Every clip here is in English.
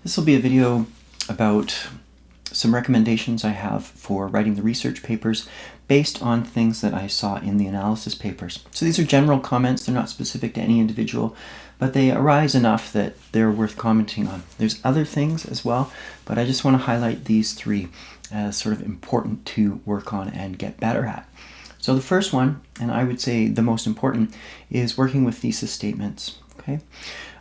This will be a video about some recommendations I have for writing the research papers based on things that I saw in the analysis papers. So these are general comments, they're not specific to any individual, but they arise enough that they're worth commenting on. There's other things as well, but I just want to highlight these three as sort of important to work on and get better at. So the first one, and I would say the most important, is working with thesis statements. Okay,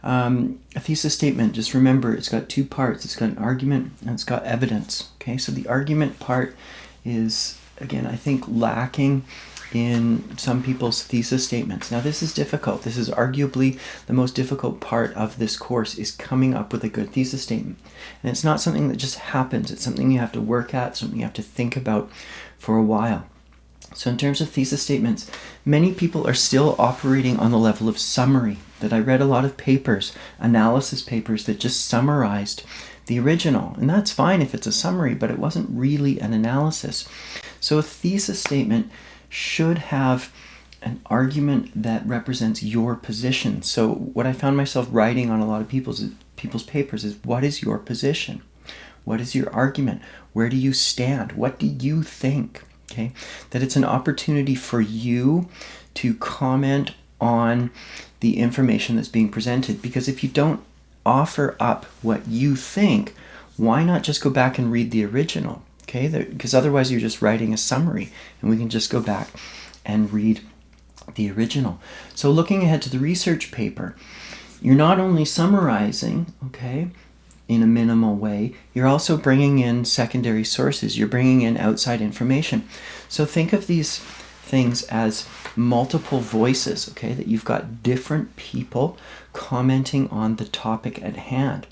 a thesis statement, just remember, it's got two parts. It's got an argument and it's got evidence. Okay, so the argument part is, again, I think lacking in some people's thesis statements. Now this is difficult. This is arguably the most difficult part of this course, is coming up with a good thesis statement. And it's not something that just happens. It's something you have to work at, something you have to think about for a while. So in terms of thesis statements, many people are still operating on the level of summary. That I read a lot of papers, analysis papers, that just summarized the original. And that's fine if it's a summary, but it wasn't really an analysis. So a thesis statement should have an argument that represents your position. So what I found myself writing on a lot of people's papers is, what is your position? What is your argument? Where do you stand? What do you think? Okay, that it's an opportunity for you to comment on the information that's being presented. Because if you don't offer up what you think, why not just go back and read the original? Okay, because otherwise you're just writing a summary, and we can just go back and read the original. So looking ahead to the research paper, you're not only summarizing, okay, in a minimal way, you're also bringing in secondary sources. You're bringing in outside information. So think of these things as multiple voices, okay, that you've got different people commenting on the topic at hand.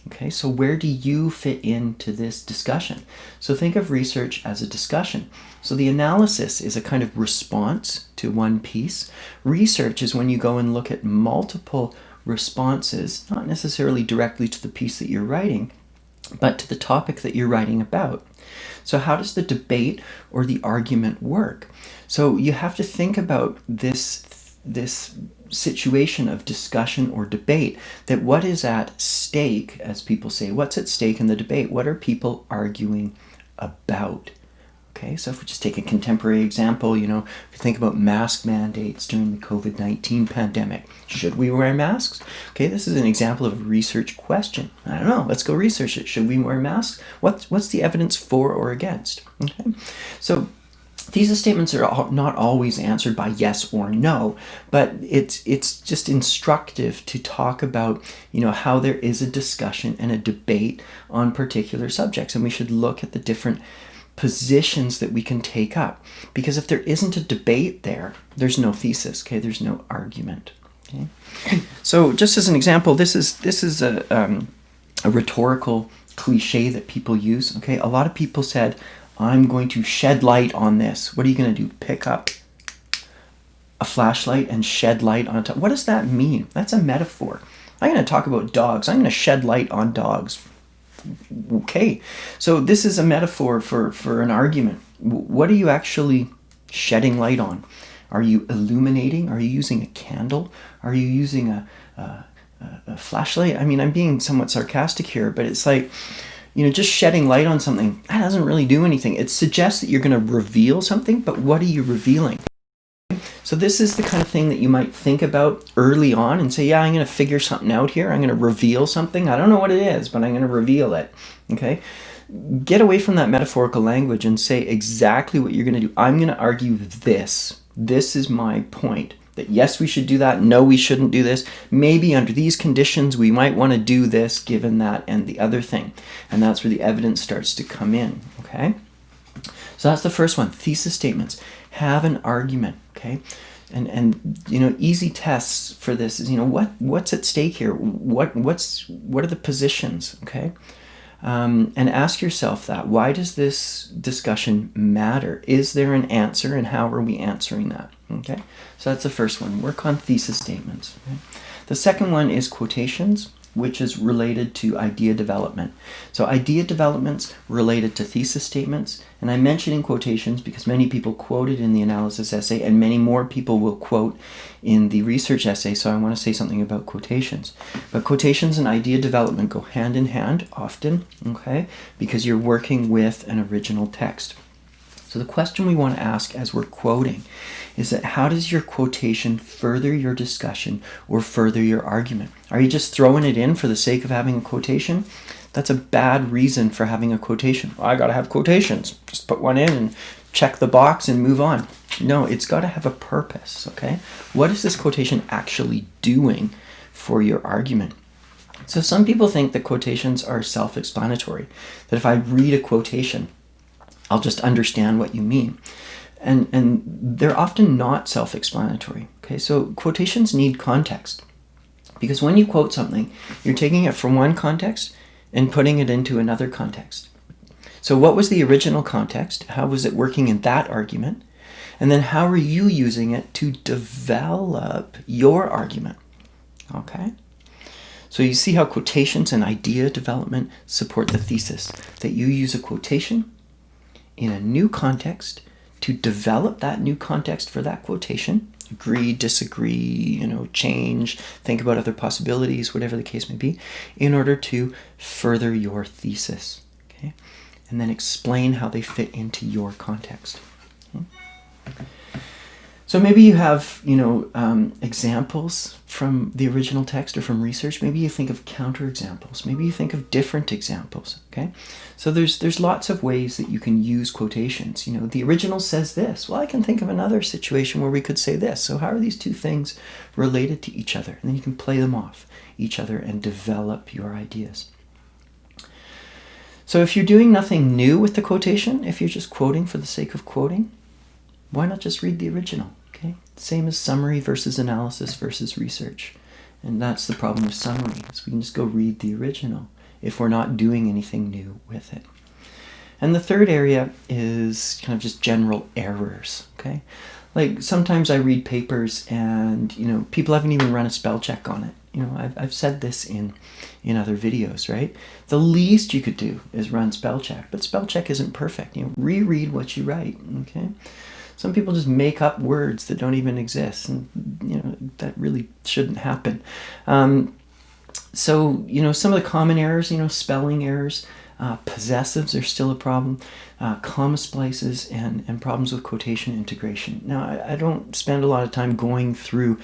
Okay, so where do you fit into this discussion? So think of research as a discussion. So the analysis is a kind of response to one piece. Research is when you go and look at multiple responses, not necessarily directly to the piece that you're writing, but to the topic that you're writing about. So how does the debate or the argument work? So you have to think about this situation of discussion or debate, that what is at stake, as people say, what's at stake in the debate? What are people arguing about? Okay, so if we just take a contemporary example, if you think about mask mandates during the COVID-19 pandemic, should we wear masks? Okay, this is an example of a research question. I don't know, let's go research it. Should we wear masks? What's the evidence for or against? Okay, so thesis statements are not always answered by yes or no, but it's just instructive to talk about, how there is a discussion and a debate on particular subjects, and we should look at the different positions that we can take up, because if there isn't a debate there's no thesis. Okay, there's no argument. Okay, so just as an example, this is a rhetorical cliche that people use. Okay, a lot of people said, I'm going to shed light on this. What are you going to do? Pick up a flashlight and shed light on top? What does that mean? That's a metaphor. I'm going to talk about dogs. I'm going to shed light on dogs. Okay, so this is a metaphor for an argument. What are you actually shedding light on? Are you illuminating? Are you using a candle? Are you using a flashlight? I mean, I'm being somewhat sarcastic here, but it's like, just shedding light on something, that doesn't really do anything. It suggests that you're going to reveal something, but what are you revealing? So this is the kind of thing that you might think about early on and say, yeah, I'm going to figure something out here. I'm going to reveal something. I don't know what it is, but I'm going to reveal it. Okay? Get away from that metaphorical language and say exactly what you're going to do. I'm going to argue this. This is my point. That yes, we should do that. No, we shouldn't do this. Maybe under these conditions, we might want to do this, given that and the other thing. And that's where the evidence starts to come in. Okay? So that's the first one. Thesis statements. Have an argument. Okay, and easy tests for this is what's at stake here. What are the positions? Okay, and ask yourself that. Why does this discussion matter? Is there an answer, and how are we answering that? Okay, so that's the first one. Work on thesis statements. Okay? The second one is quotations. which is related to idea development. So idea development's related to thesis statements, and I mention in quotations because many people quote it in the analysis essay, and many more people will quote in the research essay, so I want to say something about quotations. But quotations and idea development go hand in hand often, okay, because you're working with an original text. So the question we want to ask as we're quoting is that how does your quotation further your discussion or further your argument? Are you just throwing it in for the sake of having a quotation? That's a bad reason for having a quotation. Well, I got to have quotations. Just put one in and check the box and move on. No, it's got to have a purpose, okay? What is this quotation actually doing for your argument? So some people think that quotations are self-explanatory, that if I read a quotation, I'll just understand what you mean. And they're often not self-explanatory. Okay, so quotations need context. Because when you quote something, you're taking it from one context and putting it into another context. So what was the original context? How was it working in that argument? And then how are you using it to develop your argument? Okay? So you see how quotations and idea development support the thesis. That you use a quotation in a new context to develop that new context for that quotation. Agree, disagree, change, think about other possibilities, whatever the case may be, in order to further your thesis. Okay? And then explain how they fit into your context. Okay? So maybe you have, examples from the original text or from research. Maybe you think of counterexamples. Maybe you think of different examples, okay? So there's lots of ways that you can use quotations. The original says this. Well, I can think of another situation where we could say this. So how are these two things related to each other? And then you can play them off each other and develop your ideas. So if you're doing nothing new with the quotation, if you're just quoting for the sake of quoting, why not just read the original? Okay, same as summary versus analysis versus research. And that's the problem with summary, is we can just go read the original if we're not doing anything new with it. And the third area is kind of just general errors, okay? Like sometimes I read papers and, people haven't even run a spell check on it. I've said this in other videos, right? The least you could do is run spell check, but spell check isn't perfect. Reread what you write, okay? Some people just make up words that don't even exist, and that really shouldn't happen. So some of the common errors, spelling errors, possessives are still a problem, comma splices, and problems with quotation integration. Now, I don't spend a lot of time going through,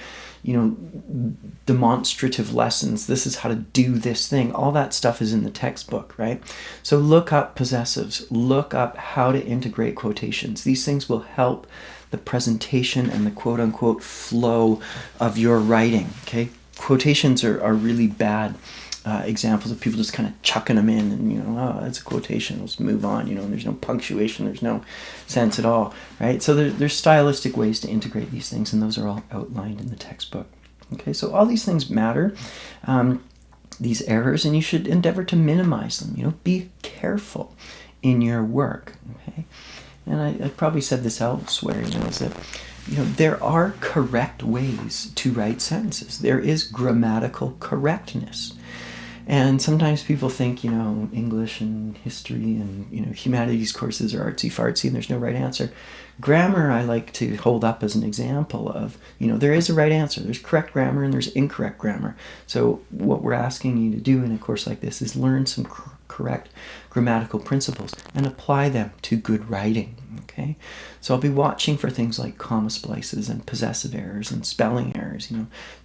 demonstrative lessons. This is how to do this thing. All that stuff is in the textbook, right? So look up possessives. Look up how to integrate quotations. These things will help the presentation and the quote-unquote flow of your writing, okay? Quotations are really bad examples of people just kind of chucking them in and, oh, that's a quotation, let's move on, and there's no punctuation, there's no sense at all, right? So there's stylistic ways to integrate these things, and those are all outlined in the textbook. Okay, so all these things matter, these errors, and you should endeavor to minimize them, be careful in your work, okay? And I probably said this elsewhere, is that, there are correct ways to write sentences. There is grammatical correctness. And sometimes people think, English and history and, humanities courses are artsy-fartsy and there's no right answer. Grammar I like to hold up as an example of, there is a right answer. There's correct grammar and there's incorrect grammar. So what we're asking you to do in a course like this is learn some correct grammatical principles and apply them to good writing, okay? So I'll be watching for things like comma splices and possessive errors and spelling errors,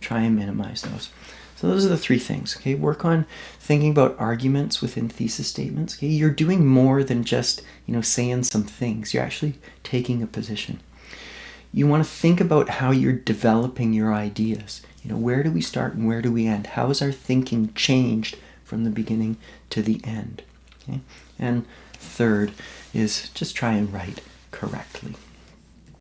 try and minimize those. So those are the three things, okay? Work on thinking about arguments within thesis statements, okay? You're doing more than just, saying some things. You're actually taking a position. You want to think about how you're developing your ideas. Where do we start and where do we end? How has our thinking changed from the beginning to the end, okay? And third is just try and write correctly.